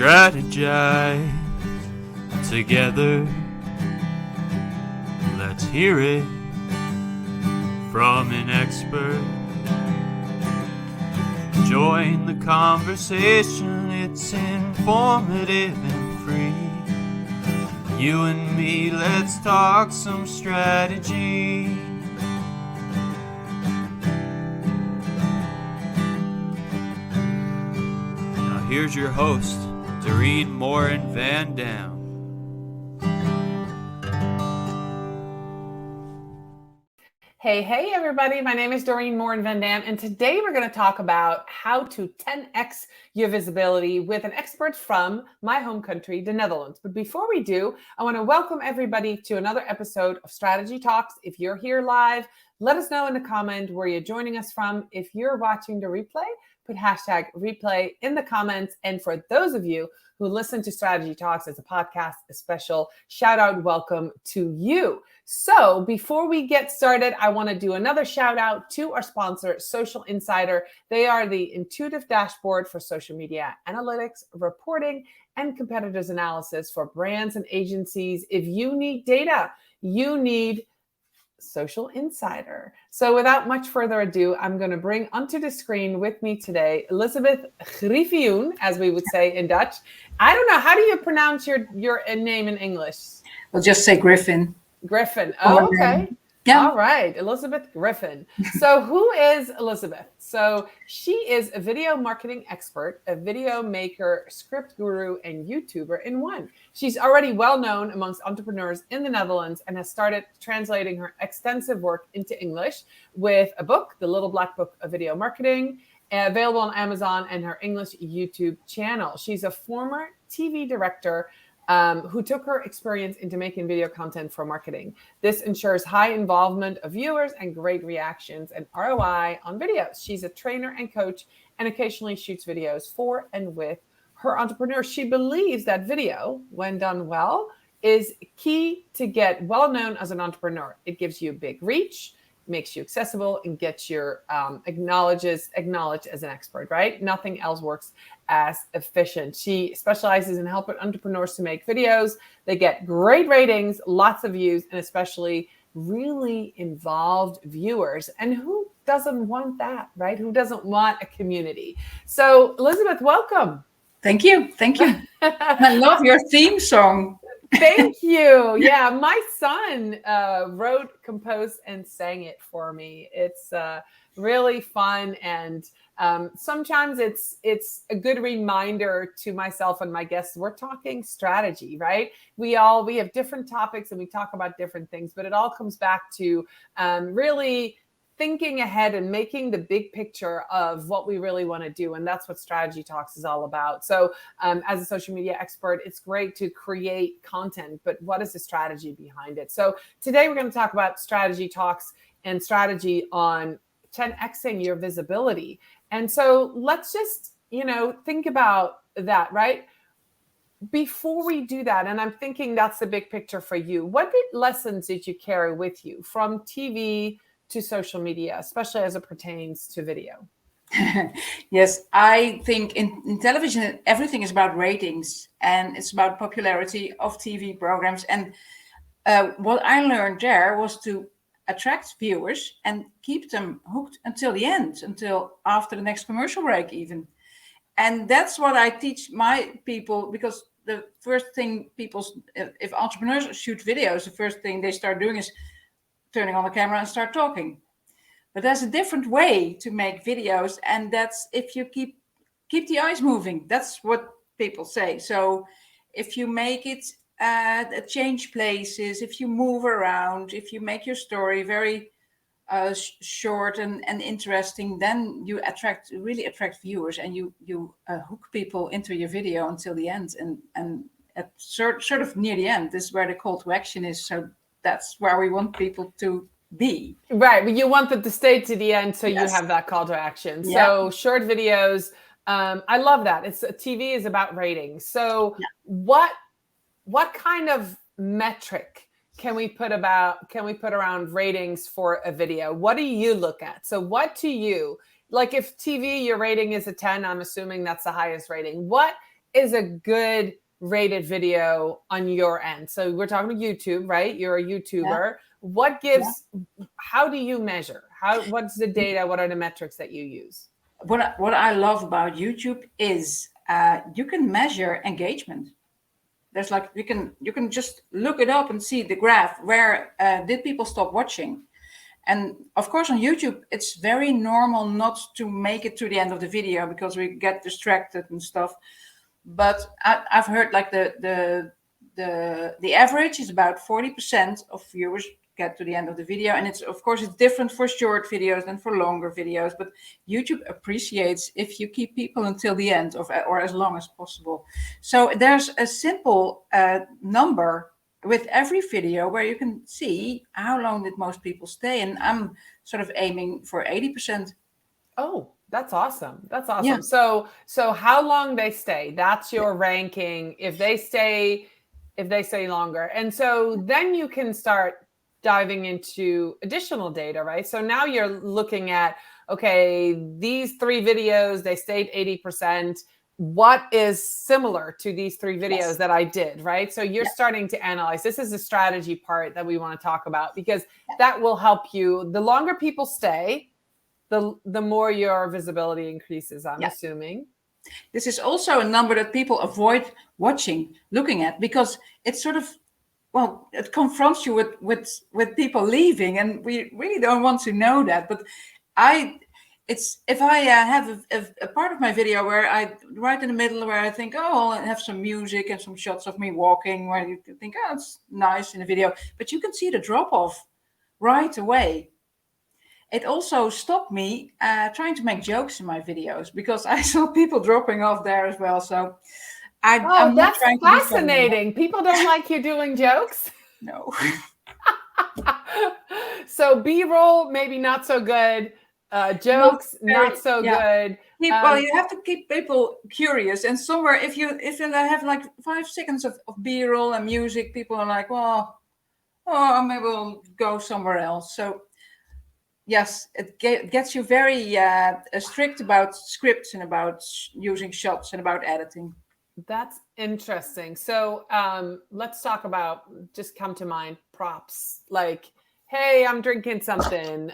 strategize together. Let's hear it from an expert. Join the conversation, it's informative and free. You and me, let's talk some strategy. Now here's your host, Dorien Morin-van. Hey everybody, my name is Dorien Morin-van, and today we're going to talk about how to 10x your visibility with an expert from my home country, the Netherlands. But before we do, I want to welcome everybody to another episode of Strategy Talks. If you're here live, let us know in the comment where you're joining us from. If you're watching the replay, put hashtag replay in the comments. And for those of you who listen to Strategy Talks as a podcast, a special shout out welcome to you. So before we get started, I want to do another shout out to our sponsor, Social Insider. They are the intuitive dashboard for social media analytics, reporting, and competitors analysis for brands and agencies. If you need data, you need Social Insider. So without much further ado, I'm going to bring onto the screen with me today, Elisabeth Griffioen, as we would say in Dutch. I don't know, how do you pronounce your name in English? We'll just say Griffin. Griffin. Oh, okay. Yeah. All right. Elisabeth Griffioen. So who is Elisabeth? So she is a video marketing expert, a video maker, script guru, and YouTuber in one. She's already well known amongst entrepreneurs in the Netherlands and has started translating her extensive work into English with a book, The Little Black Book of Video Marketing, available on Amazon, and her English YouTube channel. She's a former TV director who took her experience into making video content for marketing. This ensures high involvement of viewers and great reactions and ROI on videos. She's a trainer and coach and occasionally shoots videos for and with her entrepreneurs. She believes that video, when done well, is key to get well known as an entrepreneur. It gives you big reach, makes you accessible, and gets your acknowledged as an expert, right? Nothing else works as efficient. She specializes in helping entrepreneurs to make videos. They get great ratings, lots of views, and especially really involved viewers. And who doesn't want that, right? Who doesn't want a community? So Elisabeth, welcome. Thank you. I love your theme song. Thank you. Yeah, my son wrote, composed, and sang it for me. It's really fun, and sometimes it's a good reminder to myself and my guests. We're talking strategy, right? We have different topics and we talk about different things, but it all comes back to really thinking ahead and making the big picture of what we really want to do. And that's what Strategy Talks is all about. So as a social media expert, it's great to create content, but what is the strategy behind it? So today we're going to talk about Strategy Talks and strategy on 10xing your visibility. And so let's just, think about that, right? Before we do that, and I'm thinking that's the big picture for you, what lessons did you carry with you from TV to social media, especially as it pertains to video? Yes, I think in television, everything is about ratings and it's about popularity of TV programs. And what I learned there was to attract viewers and keep them hooked until the end, until after the next commercial break even. And that's what I teach my people, because the first thing if entrepreneurs shoot videos, the first thing they start doing is turning on the camera and start talking. But there's a different way to make videos, and that's if you keep the eyes moving. That's what people say. So if you make it change places, if you move around, if you make your story very short and interesting, then you really attract viewers, and you hook people into your video until the end. And at sort of near the end, this is where the call to action is. So that's where we want people to be. Right. But you want them to stay to the end, so Yes. you have that call to action. Yeah. So short videos, I love that. TV is about ratings. So what kind of metric can we put around ratings for a video? What do you look at? So what to you, like if TV, your rating is a 10, I'm assuming that's the highest rating. What is a good rated video on your end? So we're talking to YouTube, right? You're a YouTuber. What gives, how do you measure? What's the data? What are the metrics that you use? What I love about YouTube is you can measure engagement. There's like, you can just look it up and see the graph. Where did people stop watching? And of course, on YouTube, it's very normal not to make it to the end of the video because we get distracted and stuff. But I've heard like the average is about 40% of viewers get to the end of the video, and it's of course it's different for short videos than for longer videos. But YouTube appreciates if you keep people until the end or as long as possible. So there's a simple number with every video where you can see how long did most people stay, and I'm sort of aiming for 80%. Oh, that's awesome. That's awesome. Yeah. So how long they stay, that's your ranking. If they stay longer. And so then you can start diving into additional data, right? So now you're looking at, okay, these 3 videos, they stayed 80%. What is similar to these 3 videos that I did, right? So you're starting to analyze. This is the strategy part that we want to talk about, because that will help you. The longer people stay, the more your visibility increases, I'm assuming. This is also a number that people avoid looking at, because it's sort of, well, it confronts you with people leaving, and we really don't want to know that. But if I have a part of my video where I, right in the middle, where I think, oh, I'll have some music and some shots of me walking, where you think, oh, it's nice in the video, but you can see the drop off right away. It also stopped me trying to make jokes in my videos, because I saw people dropping off there as well. So I'm that's fascinating. People don't like you doing jokes? No. So B-roll, maybe not so good. Jokes, not so good. Well, you have to keep people curious. And somewhere, if you have like 5 seconds of B-roll and music, people are like, well, maybe we'll go somewhere else. So yes, it gets you very strict about scripts and about using shots and about editing. That's interesting. So let's talk about, just come to mind, props. Like, hey, I'm drinking something,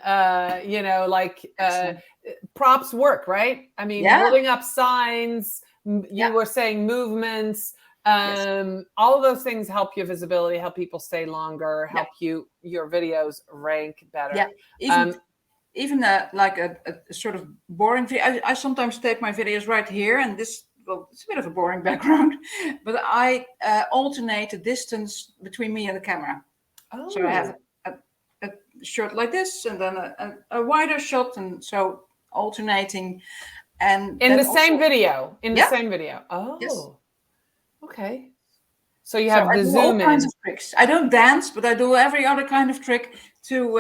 props work, right? I mean, holding up signs, you were saying movements, all of those things help your visibility, help people stay longer, help your videos rank better. Yeah, even like a sort of boring video. I sometimes take my videos right here, and this, well, it's a bit of a boring background, but I alternate the distance between me and the camera. Oh. So I have a shot like this, and then a wider shot, and so alternating. And in the same video. The same video. Oh, yes. Okay. So you have the zoom in. All kinds of tricks. I don't dance, but I do every other kind of trick to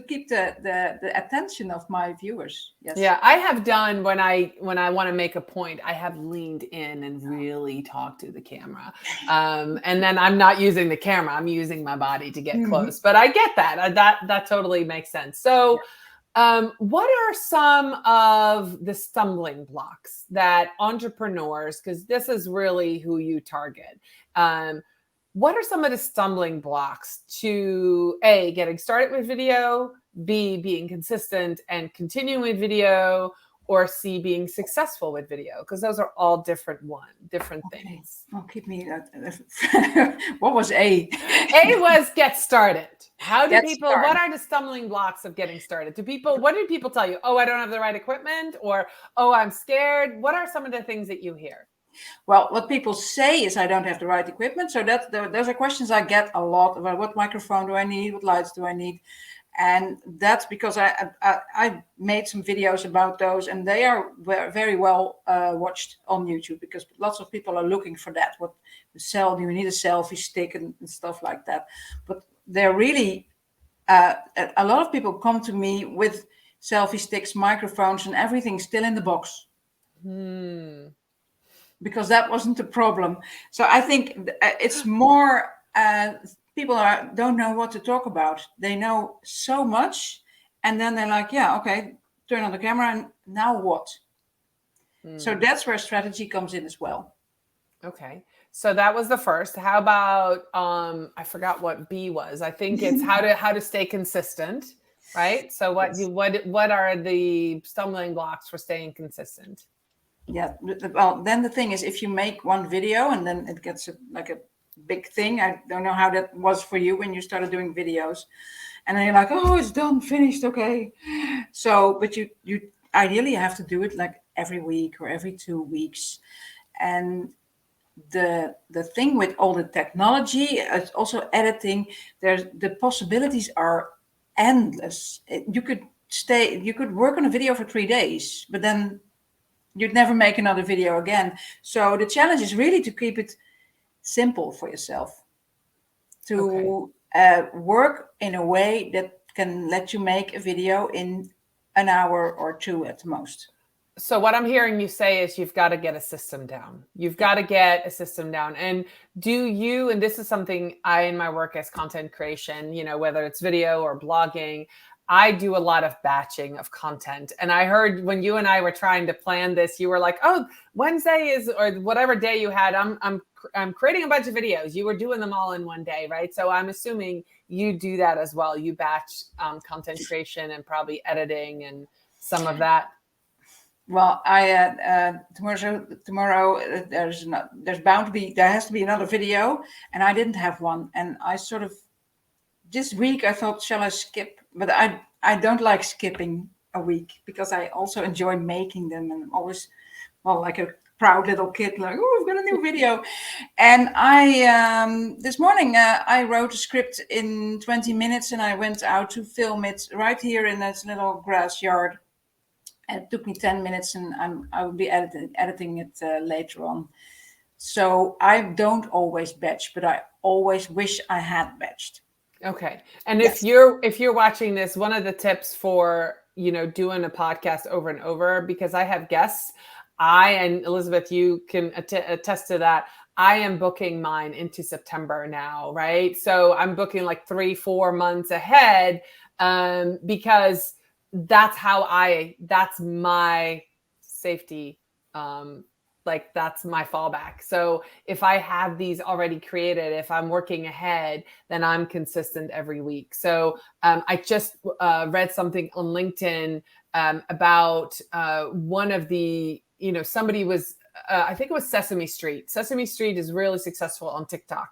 keep the attention of my viewers. Yes. Yeah, I have done when I want to make a point, I have leaned in and really talked to the camera, and then I'm not using the camera; I'm using my body to get close. But I get that. That totally makes sense. So. What are some of the stumbling blocks that entrepreneurs, because this is really who you target, what are some of the stumbling blocks to A, getting started with video, B, being consistent and continuing with video, or C, being successful with video? Because those are all different things. Oh, keep me. What was A? A was get started. How do people, what are the stumbling blocks of getting started? What do people tell you? Oh, I don't have the right equipment, or, oh, I'm scared. What are some of the things that you hear? Well, what people say is I don't have the right equipment. So those are questions I get a lot about: what microphone do I need? What lights do I need? And that's because I made some videos about those, and they are very well watched on YouTube, because lots of people are looking for that. Do you need a selfie stick and stuff like that? But they're really, a lot of people come to me with selfie sticks, microphones, and everything still in the box. Because that wasn't the problem. So I think it's more... people don't know what to talk about. They know so much, and then they're like, yeah, okay, turn on the camera, and now what? So that's where strategy comes in as well. Okay. So that was the first. How about I forgot what B was. I think it's how to stay consistent, right? So Yes. what are the stumbling blocks for staying consistent? Yeah. Well, then the thing is, if you make one video and then it gets like a big thing, I don't know how that was for you when you started doing videos, and then you're like, oh, it's done, finished, okay. So, but you ideally have to do it like every week or every 2 weeks, and the thing with all the technology, it's also editing. There's the possibilities are endless. You could work on a video for 3 days, but then you'd never make another video again. So the challenge is really to keep it simple for yourself, Okay. to work in a way that can let you make a video in an hour or two at the most. So what I'm hearing you say is you've got to get a system down. You've Yeah. got to get a system down. And do you, and this is something I, in my work as content creation, whether it's video or blogging, I do a lot of batching of content. And I heard when you and I were trying to plan this, you were like, "Oh, Wednesday is, or whatever day you had, I'm creating a bunch of videos." You were doing them all in one day, right? So I'm assuming you do that as well. You batch content creation and probably editing and some of that. Well, tomorrow there has to be another video, and I didn't have one, and I sort of this week I thought, shall I skip? But I don't like skipping a week because I also enjoy making them, and I'm always, well, like a proud little kid, like, oh, I've got a new video. And I this morning I wrote a script in 20 minutes, and I went out to film it right here in this little grass yard. And it took me 10 minutes, and I will be editing it later on. So I don't always batch, but I always wish I had batched. Okay. And Yes. if you're watching this, one of the tips for, doing a podcast over and over, because I have guests, and Elisabeth, you can attest to that. I am booking mine into September now, right? So I'm booking like 3-4 months ahead, because that's my safety. That's my fallback. So if I have these already created, if I'm working ahead, then I'm consistent every week. So I just read something on LinkedIn about one of the, somebody was, I think it was Sesame Street. Sesame Street is really successful on TikTok.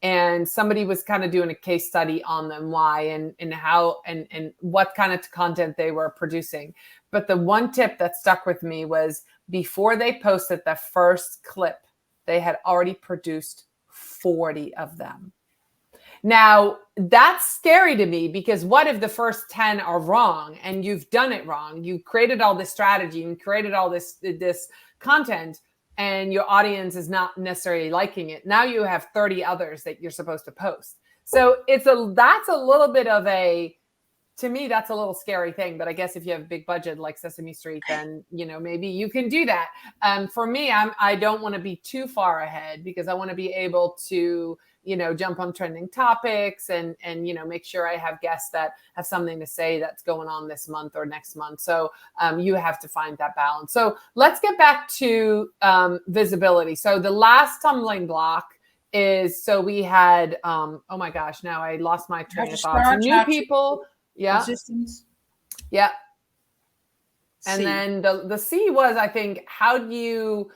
And somebody was kind of doing a case study on them, why and how and what kind of content they were producing. But the one tip that stuck with me was before they posted the first clip, they had already produced 40 of them. Now, that's scary to me because what if the first 10 are wrong and you've done it wrong? You created all this strategy and created all this content, and your audience is not necessarily liking it. Now you have 30 others that you're supposed to post. So that's a little bit of to me, that's a little scary thing. But I guess if you have a big budget like Sesame Street, then, maybe you can do that. For me, I don't want to be too far ahead because I want to be able to, jump on trending topics and make sure I have guests that have something to say that's going on this month or next month. So you have to find that balance. So let's get back to visibility. So the last stumbling block is, so we had, oh my gosh, now I lost my train of thought. So new people. Yeah. Resistance. Yeah. And C. then the C was, I think, how do you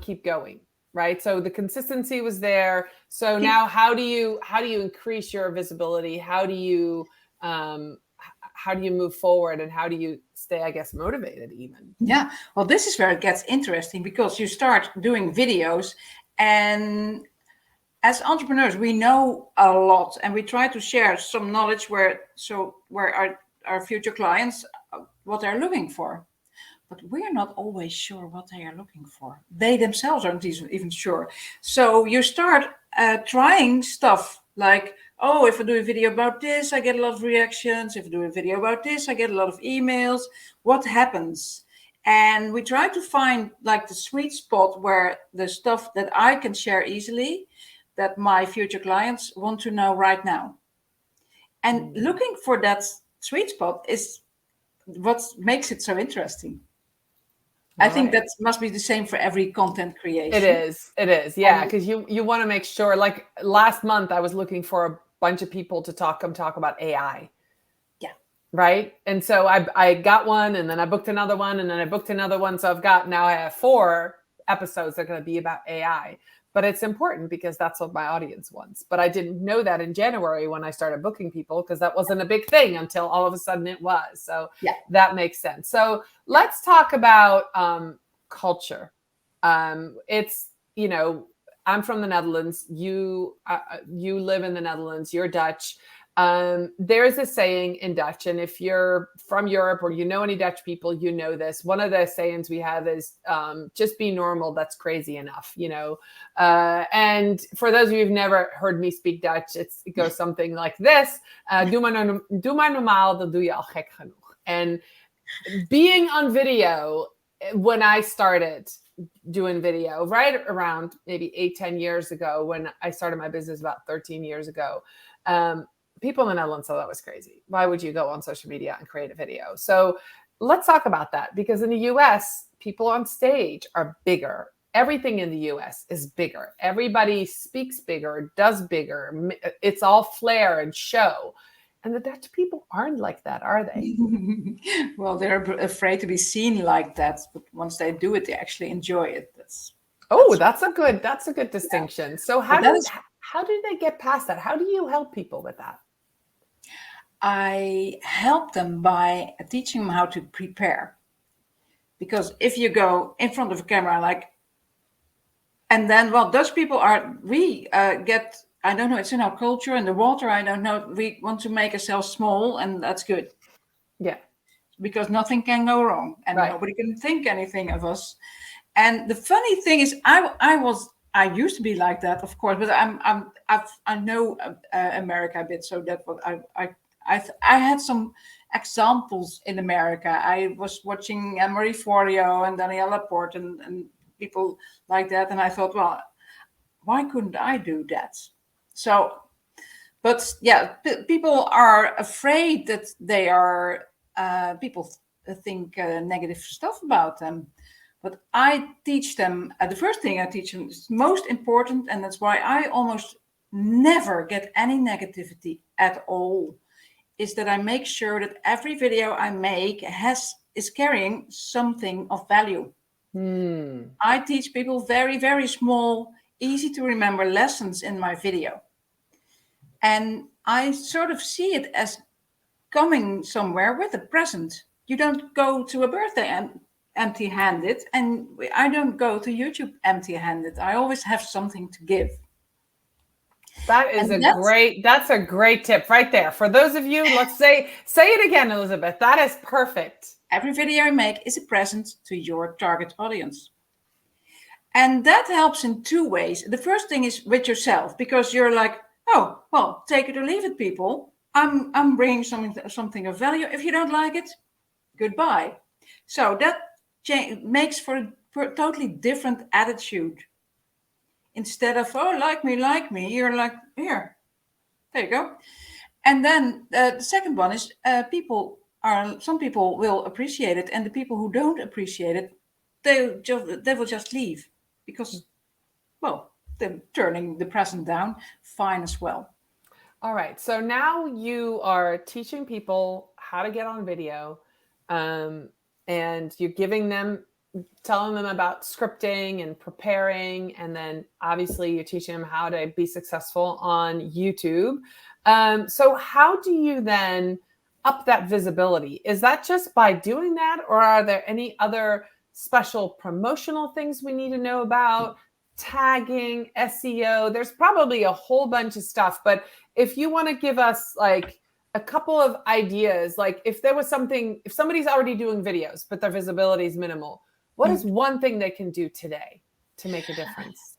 keep going? Right. So the consistency was there. So now how do you increase your visibility? How do you move forward, and how do you stay, I guess, motivated even? Yeah. Well, this is where it gets interesting because you start doing videos, and as entrepreneurs, we know a lot, and we try to share some knowledge where our future clients, what they're looking for. But we're not always sure what they are looking for. They themselves aren't even sure. So you start trying stuff like, oh, if I do a video about this, I get a lot of reactions. If I do a video about this, I get a lot of emails. What happens? And we try to find like the sweet spot where the stuff that I can share easily, that my future clients want to know right now. And looking for that sweet spot is what makes it so interesting. I think that must be the same for every content creation. It is. Yeah, because you want to make sure, like last month I was looking for a bunch of people to talk about AI. Yeah. Right. And so I got one, and then I booked another one, and then I booked another one. So I have 4 episodes that are going to be about AI. But it's important because that's what my audience wants. But I didn't know that in January when I started booking people, because that wasn't a big thing until all of a sudden it was. So that makes sense. So let's talk about culture. It's, I'm from the Netherlands. You live in the Netherlands. You're Dutch. There's a saying in Dutch, and if you're from Europe or you know any Dutch people, you know this. One of the sayings we have is just be normal, that's crazy enough, and for those of you who've never heard me speak Dutch, it goes something like this: doe maar normaal, dan doe je al gek genoeg. And being on video, when I started doing video right around maybe 8-10 years ago, when I started my business about 13 years ago, people in the Netherlands thought that was crazy. Why would you go on social media and create a video? So let's talk about that, because in the US, people on stage are bigger. Everything in the US is bigger. Everybody speaks bigger, does bigger. It's all flair and show. And the Dutch people aren't like that, are they? Well, they're afraid to be seen like that, but once they do it, they actually enjoy it. That's a good distinction. Yeah. So how do they get past that? How do you help people with that? I help them by teaching them how to prepare. Because if you go in front of a camera, and then, well, Dutch people I don't know, it's in our culture, in the water, I don't know, we want to make ourselves small, and that's good. Yeah. Because nothing can go wrong, and nobody can think anything of us. And the funny thing is, I used to be like that, of course, but I know America a bit, so that what I had some examples in America. I was watching Morin-van and Danielle Laporte and people like that, and I thought, well, why couldn't I do that? So, but yeah, people are afraid that they are. People think negative stuff about them. But I teach them, the first thing I teach them is most important, and that's why I almost never get any negativity at all, is that I make sure that every video I make is carrying something of value. I teach people very, very small, easy to remember lessons in my video. And I sort of see it as coming somewhere with a present. You don't go to a birthday empty-handed, and I don't go to YouTube empty-handed. I always have something to give. That's a great tip right there. For those of you, let's say it again, Elisabeth. That is perfect. Every video I make is a present to your target audience. And that helps in 2 ways. The first thing is with yourself, because you're like, oh, well, take it or leave it, people. I'm bringing something of value. If you don't like it, goodbye. So that makes for a totally different attitude. Instead of, oh, like me, you're like, here, there you go. And then the second one is some people will appreciate it, and the people who don't appreciate it, they will just leave, because, well, they're turning the present down, fine as well. All right. So now you are teaching people how to get on video, and you're telling them about scripting and preparing. And then obviously you're teaching them how to be successful on YouTube. So how do you then up that visibility? Is that just by doing that, or are there any other special promotional things we need to know about? Tagging, SEO, there's probably a whole bunch of stuff, but if you want to give us like a couple of ideas, like if somebody's already doing videos, but their visibility is minimal, what is one thing they can do today to make a difference?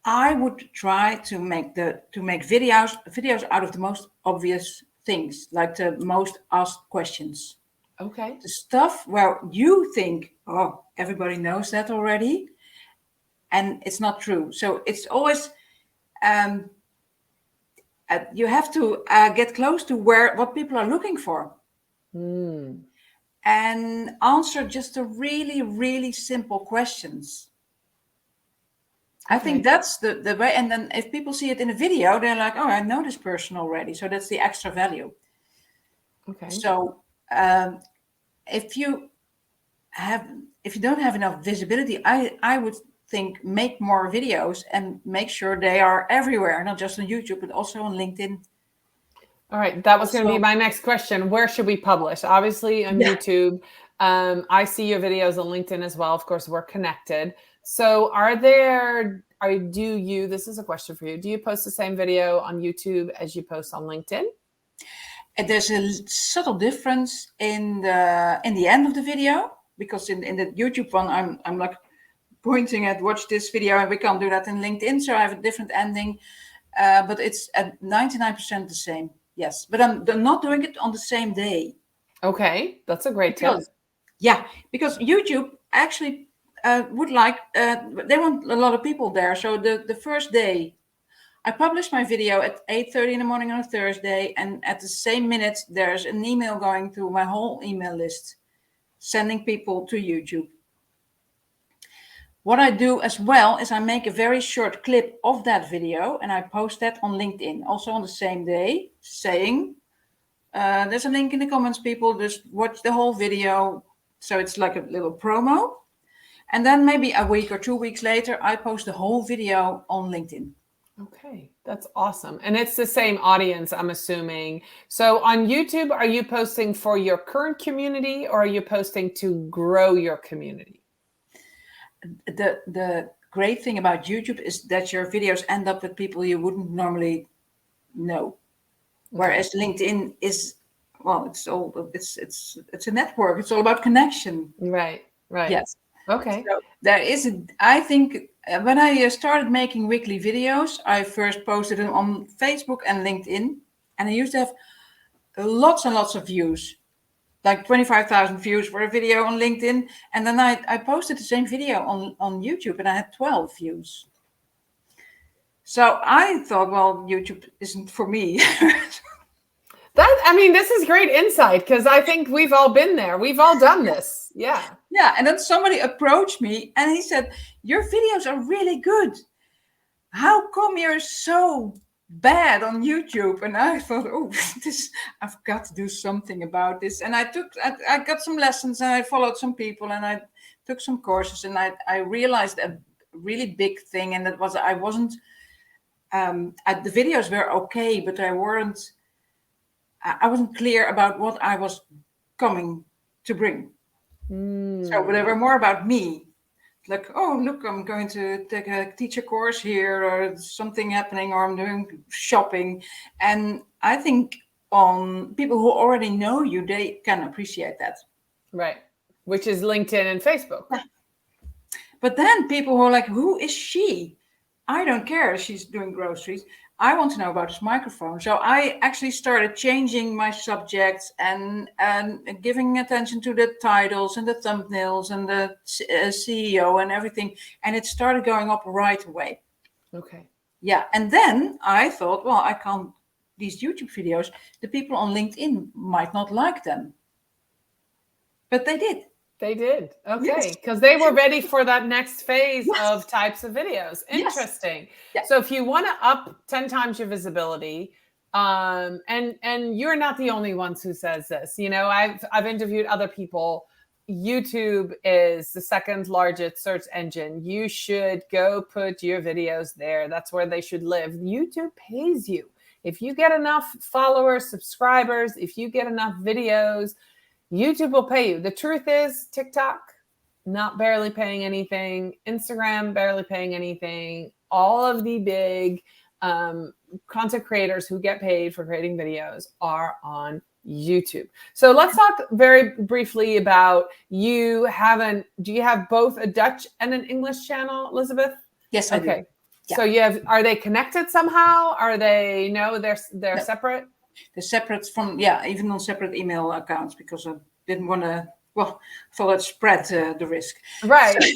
I would try to make videos out of the most obvious things, like the most asked questions. Okay. The stuff where you think, oh, everybody knows that already. And it's not true. So it's always, you have to get close to what people are looking for. and answer just the really, really simple questions. I think that's the way. And then if people see it in a video, they're like, oh, I know this person already. So that's the extra value. Okay. So if you don't have enough visibility, I would think make more videos and make sure they are everywhere, not just on YouTube, but also on LinkedIn. All right. That was going to be my next question. Where should we publish? Obviously on YouTube. I see your videos on LinkedIn as well. Of course, we're connected. So this is a question for you. Do you post the same video on YouTube as you post on LinkedIn? And there's a subtle difference in the end of the video, because in the YouTube one, I'm like pointing at watch this video, and we can't do that in LinkedIn. So I have a different ending, but it's at 99% the same. Yes, but I'm not doing it on the same day. Okay, that's a great tip. Yeah, because YouTube actually would like, they want a lot of people there. So the first day, I published my video at 8:30 in the morning on a Thursday, and at the same minute, there's an email going through my whole email list, sending people to YouTube. What I do as well is I make a very short clip of that video, and I post that on LinkedIn, also on the same day, saying, there's a link in the comments, people, just watch the whole video. So it's like a little promo. And then maybe a week or 2 weeks later, I post the whole video on LinkedIn. Okay, that's awesome. And it's the same audience, I'm assuming. So on YouTube, are you posting for your current community, or are you posting to grow your community? The great thing about YouTube is that your videos end up with people you wouldn't normally know. Whereas LinkedIn is, well, it's a network. It's all about connection. Right. Yes. Okay. So there is, I think, when I started making weekly videos, I first posted them on Facebook and LinkedIn, and I used to have lots and lots of views, like 25,000 views for a video on LinkedIn. And then I posted the same video on YouTube, and I had 12 views. So I thought, well, YouTube isn't for me. This is great insight, because I think we've all been there. We've all done this. Yeah. Yeah. And then somebody approached me and he said, your videos are really good. How come you're so bad on YouTube? And I thought, oh, I've got to do something about this. And I got some lessons, and I followed some people, and I took some courses, and I realized a really big thing. And that was, I wasn't, the videos were okay, but I wasn't clear about what I was coming to bring. So they were more about me. Like, oh, look, I'm going to take a teacher course here, or something happening, or I'm doing shopping. And I think on people who already know you, they can appreciate that. Right. Which is LinkedIn and Facebook. Yeah. But then people who are like, who is she? I don't care if she's doing groceries. I want to know about this microphone. So I actually started changing my subjects and giving attention to the titles and the thumbnails and the CEO and everything. And it started going up right away. Okay. Yeah. And then I thought, well, I can't, these YouTube videos, the people on LinkedIn might not like them. But they did. They did. Okay. Because they were ready for that next phase of types of videos. Interesting. Yes. So if you want to up 10 times your visibility, and you're not the only ones who says this, I've interviewed other people. YouTube is the second largest search engine. You should go put your videos there. That's where they should live. YouTube pays you. If you get enough followers, subscribers, if you get enough videos, YouTube will pay you. The truth is, TikTok, barely paying anything. Instagram, barely paying anything. All of the big content creators who get paid for creating videos are on YouTube. So let's talk very briefly about do you have both a Dutch and an English channel, Elisabeth? Yes, I do. Okay. Yeah. So are they connected somehow? Are they, they're No. separate? They're separate from, even on separate email accounts, because I didn't want to well, for let's spread the risk. Right. So,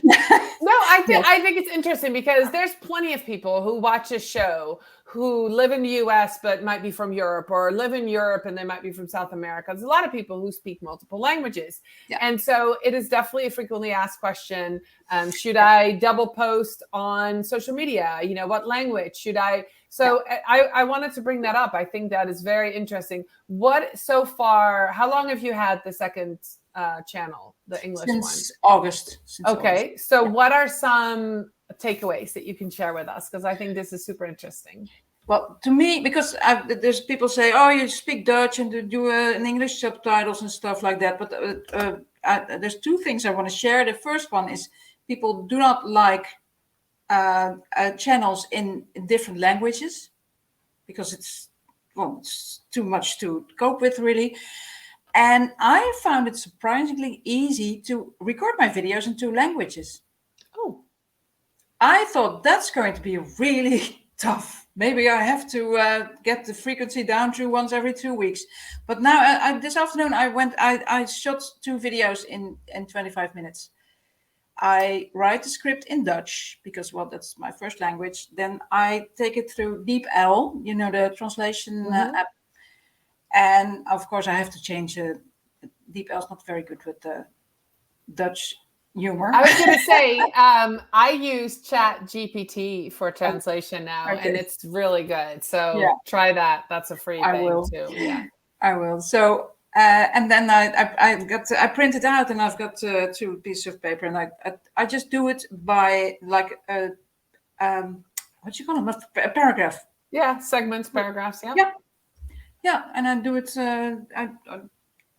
No, I think it's interesting because there's plenty of people who watch a show who live in the US but might be from Europe, or live in Europe and they might be from South America. There's a lot of people who speak multiple languages. Yeah. And so it is definitely a frequently asked question. Should I double post on social media? You know, what language should I? So I wanted to bring that up. I think that is very interesting. What so far, how long have you had the second channel, the English since one? August. Okay. So what are some takeaways that you can share with us? Because I think this is super interesting. Well, to me, because there's people say, oh, you speak Dutch and do an English subtitles and stuff like that. But there's two things I want to share. The first one is people do not like channels in different languages because it's too much to cope with, really. And I found it surprisingly easy to record my videos in 2 languages. Oh. I thought that's going to be really tough. Maybe I have to get the frequency down to once every 2 weeks. But now, this afternoon, I shot 2 videos in 25 minutes. I write the script in Dutch because, well, that's my first language. Then I take it through DeepL, you know, the translation app. And of course, I have to change. DeepL is not very good with the Dutch humor. I was going to say, I use Chat GPT for translation now, and it's really good. So try that. That's a free thing too. Yeah, I will. So and then I print it out, and I've got 2 pieces of paper, and I just do it by like what you call them, a paragraph. Yeah, segments, paragraphs. Yeah. Yeah, and I do it. I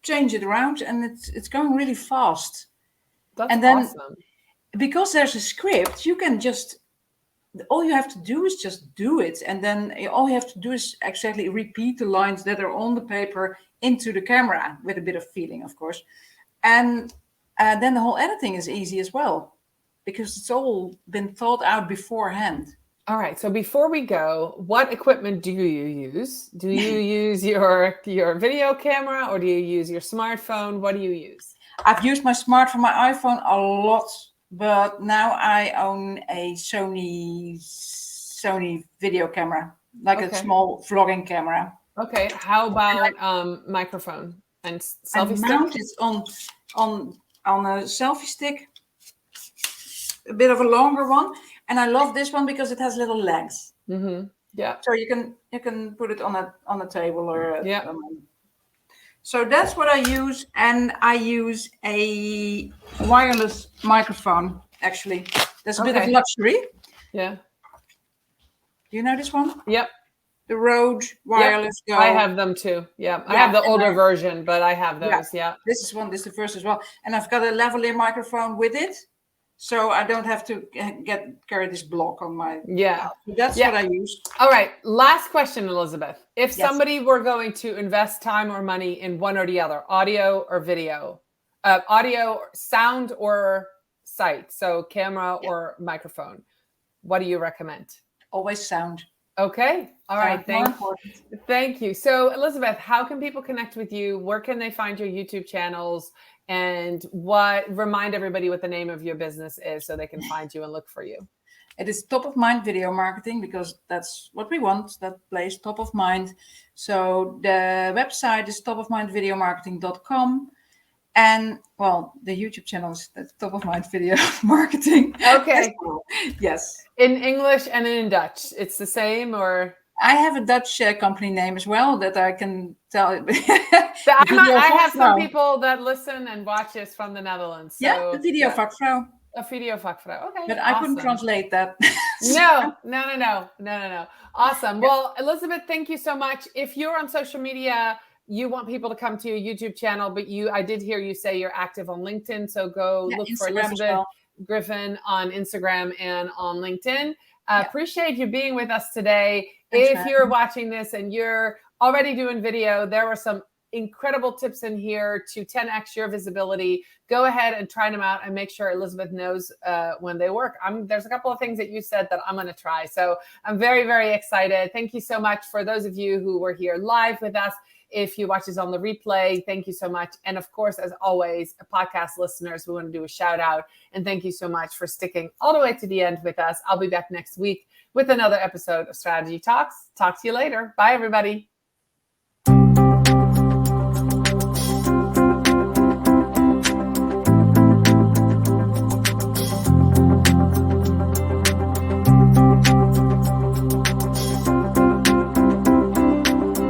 change it around, and it's going really fast. That's awesome. Because there's a script, you can just, all you have to do is just do it. And then all you have to do is exactly repeat the lines that are on the paper into the camera with a bit of feeling, of course. And then the whole editing is easy as well, because it's all been thought out beforehand. All right. So before we go, what equipment do you use? Do you use your video camera, or do you use your smartphone? What do you use? I've used my smartphone, my iPhone a lot, but now I own a Sony video camera, like a small vlogging camera. Okay. How about microphone and selfie stick? I mount it on a selfie stick, a bit of a longer one. And I love this one because it has little legs. Mm-hmm. Yeah. So you can put it on a table or so that's what I use, and I use a wireless microphone. Actually, that's a bit of luxury. Yeah. Do you know this one? Yep. The Rode wireless. Go. I have them too. Yeah. I have the older version, but I have those. Yeah. This is the first as well, and I've got a lavalier microphone with it. So I don't have to carry this block on my. Yeah. That's what I use. All right. Last question, Elisabeth. If somebody were going to invest time or money in one or the other, audio or video, audio, sound or sight, so camera or microphone, what do you recommend? Always sound. Okay. All right. Thank you. So, Elisabeth, how can people connect with you? Where can they find your YouTube channels? And remind everybody what the name of your business is so they can find you and look for you. It is Top of Mind Video Marketing, because that's what we want, that place top of mind. So the website is topofmindvideomarketing.com. And, well, the YouTube channel is Top of Mind Video Marketing. Okay. Yes. In English and in Dutch, it's the same, or? I have a Dutch company name as well that I can tell. I have some people that listen and watch us from the Netherlands. So, the Video Vakvrouw. A Video Vakvrouw. Okay. But I couldn't translate that. No. Awesome. Well, Elisabeth, thank you so much. If you're on social media, you want people to come to your YouTube channel, but I did hear you say you're active on LinkedIn. So go look for Elisabeth Griffioen on Instagram and on LinkedIn. Appreciate you being with us today. If you're watching this and you're already doing video, there were some incredible tips in here to 10x your visibility. Go ahead and try them out and make sure Elisabeth knows when they work. There's a couple of things that you said that I'm going to try. So I'm very, very excited. Thank you so much for those of you who were here live with us. If you watch this on the replay, thank you so much. And of course, as always, podcast listeners, we want to do a shout out. And thank you so much for sticking all the way to the end with us. I'll be back next week with another episode of Strategy Talks. Talk to you later. Bye, everybody.